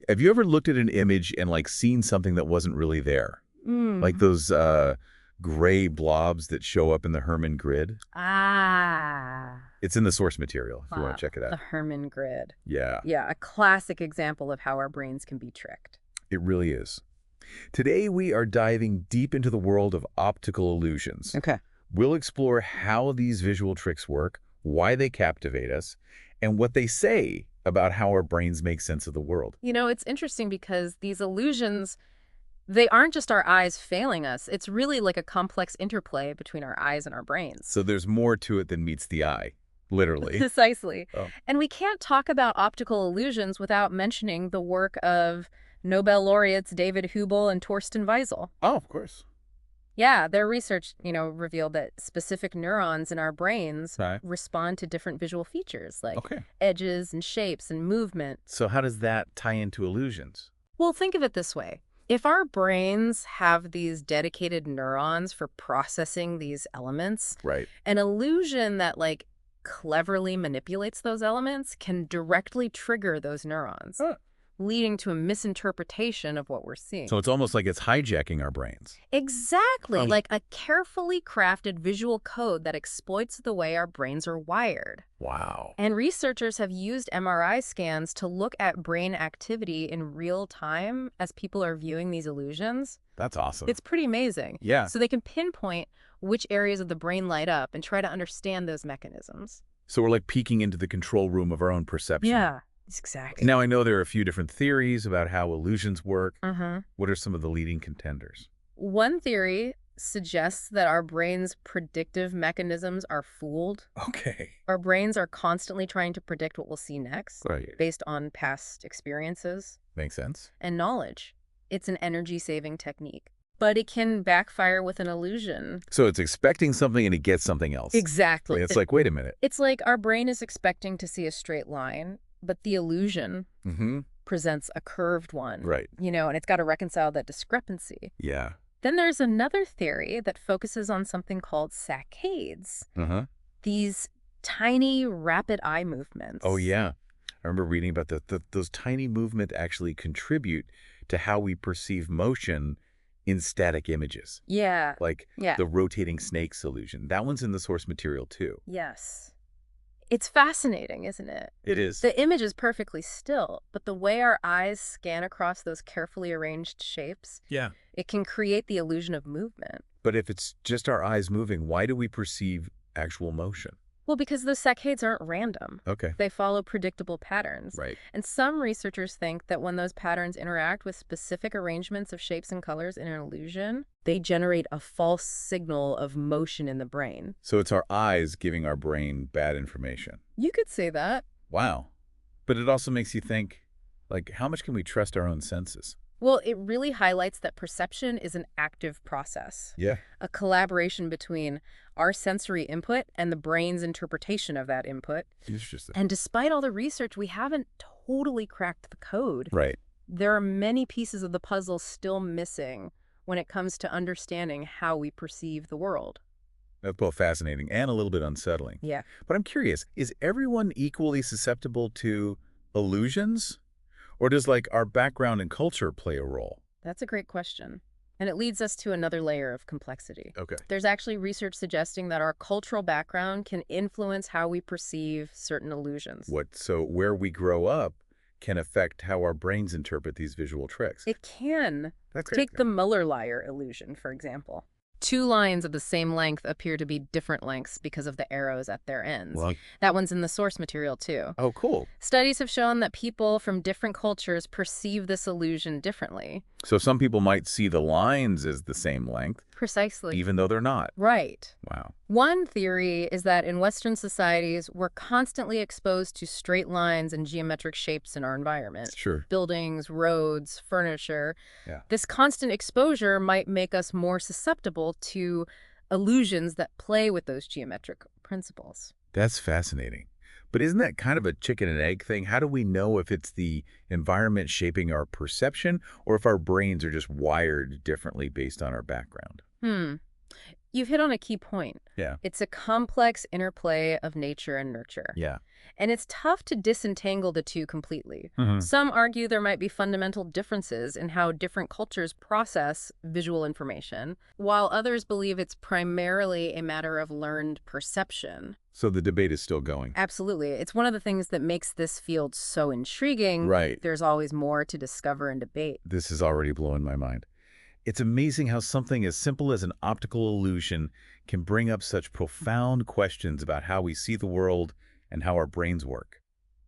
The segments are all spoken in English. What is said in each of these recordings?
Have you ever looked at an image and like seen something that wasn't really there? Like those gray blobs that show up in the Herman grid? Ah, It's in the source material if you want wow. to check it The out. Herman grid. Yeah, Yeah, a classic example of how our brains can be tricked. it really is. Today we are diving deep into the world of optical illusions. Okay. We'll explore how these visual tricks work, why they captivate us, and what they say about how our brains make sense of the world. You know, it's interesting because these illusions, they aren't just our eyes failing us. It's really like a complex interplay between our eyes and our brains. So there's more to it than meets the eye, literally. Precisely. Oh. And we can't talk about optical illusions without mentioning the work of Nobel laureates David Hubel and Torsten Wiesel. Oh, of course. Yeah, their research, revealed that specific neurons in our brains Right. respond to different visual features like Okay. edges and shapes and movement. So how does that tie into illusions? Well, think of it this way. If our brains have these dedicated neurons for processing these elements, Right. an illusion that cleverly manipulates those elements can directly trigger those neurons, Huh. leading to a misinterpretation of what we're seeing. So it's almost like it's hijacking our brains. Exactly, Oh. like a carefully crafted visual code that exploits the way our brains are wired. Wow. And researchers have used MRI scans to look at brain activity in real time as people are viewing these illusions. That's awesome. It's pretty amazing. Yeah. So they can pinpoint which areas of the brain light up and try to understand those mechanisms. So we're like peeking into the control room of our own perception. Exactly. Now I know there are a few different theories about how illusions work. Mm-hmm. What are some of the leading contenders? One theory suggests that our brain's predictive mechanisms are fooled. Okay. Our brains are constantly trying to predict what we'll see next Right. based on past experiences Makes sense. and knowledge. It's an energy-saving technique, but it can backfire with an illusion. So it's expecting something and it gets something else. Exactly. It's like, wait a minute. It's like our brain is expecting to see a straight line, but the illusion Mm-hmm. presents a curved one. Right. And it's got to reconcile that discrepancy. Yeah. Then there's another theory that focuses on something called saccades. Uh-huh. These tiny, rapid eye movements. Oh, yeah. I remember reading about those tiny movements actually contribute to how we perceive motion in static images. Yeah. Like Yeah. the rotating snakes illusion. That one's in the source material too. Yes. It's fascinating, isn't it? It is. The image is perfectly still, but the way our eyes scan across those carefully arranged shapes, Yeah. it can create the illusion of movement. But if it's just our eyes moving, why do we perceive actual motion? Well, because the saccades aren't random. Okay. They follow predictable patterns. Right. And some researchers think that when those patterns interact with specific arrangements of shapes and colors in an illusion, they generate a false signal of motion in the brain. So it's our eyes giving our brain bad information. You could say that. Wow. But it also makes you think, like, how much can we trust our own senses? Well, it really highlights that perception is an active process, Yeah. a collaboration between our sensory input and the brain's interpretation of that input. Interesting. And despite all the research, we haven't totally cracked the code. Right. There are many pieces of the puzzle still missing when it comes to understanding how we perceive the world. That's both fascinating and a little bit unsettling. Yeah. But I'm curious, is everyone equally susceptible to illusions? Or does, like, our background and culture play a role? That's a great question. And it leads us to another layer of complexity. Okay. There's actually research suggesting that our cultural background can influence how we perceive certain illusions. So where we grow up can affect how our brains interpret these visual tricks. It can. That's Take the Muller liar illusion, for example. Two lines of the same length appear to be different lengths because of the arrows at their ends. Well, That one's in the source material, too. oh, cool. Studies have shown that people from different cultures perceive this illusion differently. So some people might see the lines as the same length, Precisely. even though they're not. Right. Wow. One theory is that in Western societies, we're constantly exposed to straight lines and geometric shapes in our environment. Sure. Buildings, roads, furniture. Yeah. This constant exposure might make us more susceptible to illusions that play with those geometric principles. That's fascinating. But isn't that kind of a chicken and egg thing? How do we know if it's the environment shaping our perception or if our brains are just wired differently based on our background? You've hit on a key point. Yeah. It's a complex interplay of nature and nurture. Yeah. And it's tough to disentangle the two completely. Hmm. Some argue there might be fundamental differences in how different cultures process visual information, while others believe it's primarily a matter of learned perception. So the debate is still going. Absolutely. It's one of the things that makes this field so intriguing. Right. There's always more to discover and debate. This is already blowing my mind. It's amazing how something as simple as an optical illusion can bring up such profound questions about how we see the world and how our brains work.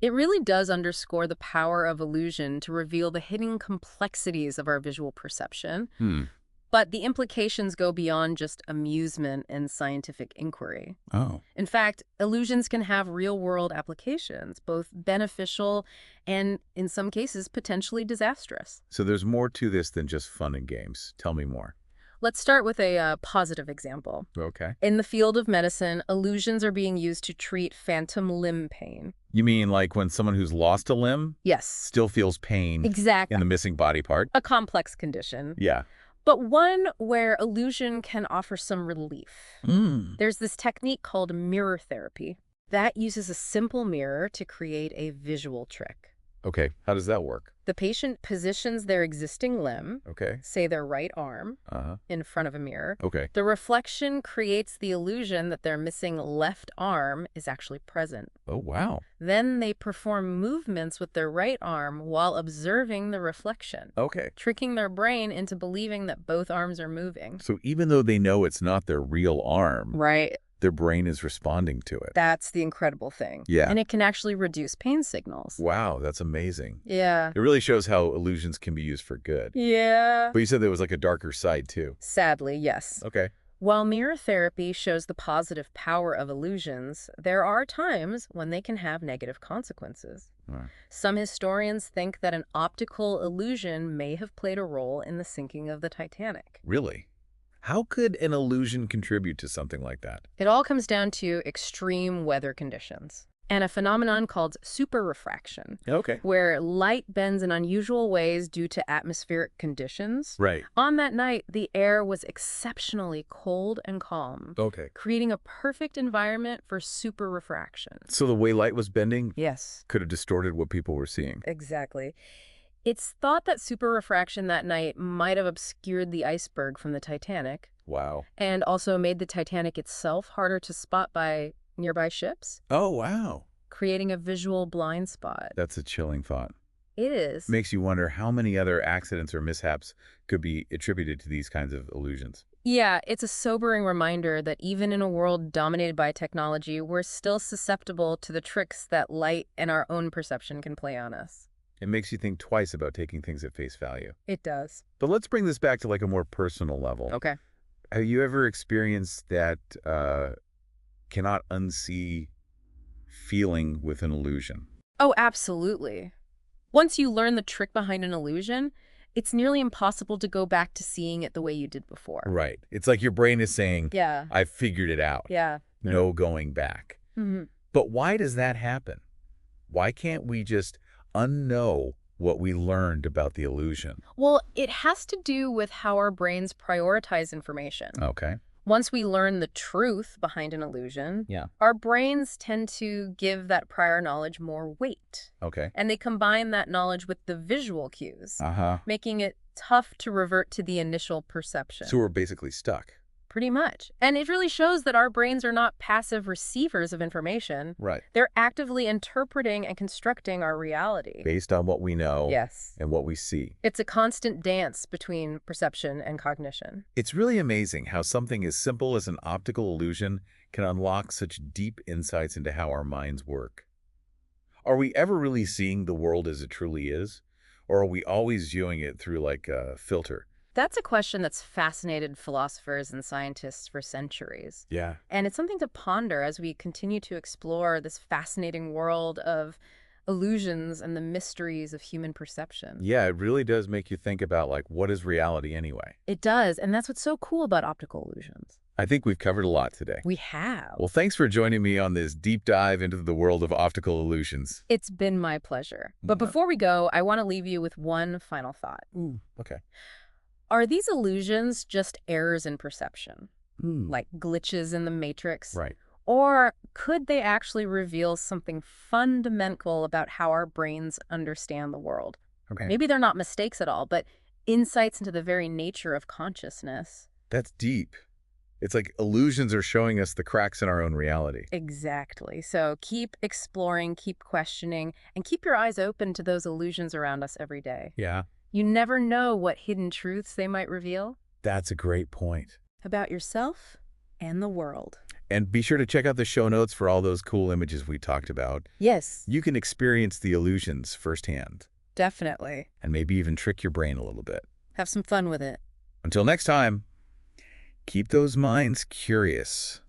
It really does underscore the power of illusion to reveal the hidden complexities of our visual perception. But the implications go beyond just amusement and scientific inquiry. Oh. In fact, illusions can have real-world applications, both beneficial and, in some cases, potentially disastrous. So there's more to this than just fun and games. Tell me more. Let's start with a positive example. Okay. In the field of medicine, illusions are being used to treat phantom limb pain. You mean like when someone who's lost a limb Yes. still feels pain Exactly. in the missing body part? A complex condition. Yeah. But one where illusion can offer some relief. There's this technique called mirror therapy that uses a simple mirror to create a visual trick. Okay. How does that work? The patient positions their existing limb, Okay. say their right arm, in front of a mirror. Okay. The reflection creates the illusion that their missing left arm is actually present. Oh, wow. Then they perform movements with their right arm while observing the reflection, Okay. tricking their brain into believing that both arms are moving. So even though they know it's not their real arm, Right. their brain is responding to it. That's the incredible thing. Yeah. And it can actually reduce pain signals. Wow, that's amazing. Yeah. It really shows how illusions can be used for good. Yeah. But you said there was like a darker side too. Sadly, yes. Okay. While mirror therapy shows the positive power of illusions, there are times when they can have negative consequences. Some historians think that an optical illusion may have played a role in the sinking of the Titanic. Really? How could an illusion contribute to something like that? It all comes down to extreme weather conditions and a phenomenon called superrefraction, Okay. where light bends in unusual ways due to atmospheric conditions. Right. On that night, the air was exceptionally cold and calm, Okay. creating a perfect environment for superrefraction. So the way light was bending Yes, could have distorted what people were seeing. exactly. It's thought that superrefraction that night might have obscured the iceberg from the Titanic Wow. and also made the Titanic itself harder to spot by nearby ships, Oh, wow. creating a visual blind spot. That's a chilling thought. It is. Makes you wonder how many other accidents or mishaps could be attributed to these kinds of illusions. Yeah, it's a sobering reminder that even in a world dominated by technology, we're still susceptible to the tricks that light and our own perception can play on us. It makes you think twice about taking things at face value. It does. But let's bring this back to like a more personal level. Okay. Have you ever experienced that cannot unsee feeling with an illusion? Oh, absolutely. Once you learn the trick behind an illusion, it's nearly impossible to go back to seeing it the way you did before. Right. It's like your brain is saying, Yeah. I've figured it out. Yeah. No going back. But why does that happen? Why can't we just unknow what we learned about the illusion? Well, it has to do with how our brains prioritize information. Okay. Once we learn the truth behind an illusion, our brains tend to give that prior knowledge more weight. Okay. And they combine that knowledge with the visual cues, Uh-huh. making it tough to revert to the initial perception. So we're basically stuck. Pretty much. And it really shows that our brains are not passive receivers of information. Right. They're actively interpreting and constructing our reality. Based on what we know Yes. and what we see. It's a constant dance between perception and cognition. It's really amazing how something as simple as an optical illusion can unlock such deep insights into how our minds work. Are we ever really seeing the world as it truly is? Or are we always viewing it through like a filter? That's a question that's fascinated philosophers and scientists for centuries. Yeah. And it's something to ponder as we continue to explore this fascinating world of illusions and the mysteries of human perception. Yeah, it really does make you think about like, what is reality anyway? It does, and that's what's so cool about optical illusions. I think we've covered a lot today. We have. Well, thanks for joining me on this deep dive into the world of optical illusions. It's been my pleasure. But before we go, I want to leave you with one final thought. Ooh, okay. Are these illusions just errors in perception? like glitches in the matrix? Right. Or could they actually reveal something fundamental about how our brains understand the world? Okay. Maybe they're not mistakes at all, but insights into the very nature of consciousness. That's deep. It's like illusions are showing us the cracks in our own reality. Exactly. So keep exploring, keep questioning, and keep your eyes open to those illusions around us every day. Yeah, You never know what hidden truths they might reveal that's a great point. about yourself and the world. And be sure to check out the show notes for all those cool images we talked about. Yes, You can experience the illusions firsthand definitely. and maybe even trick your brain a little bit. Have some fun with it. Until next time, keep those minds curious.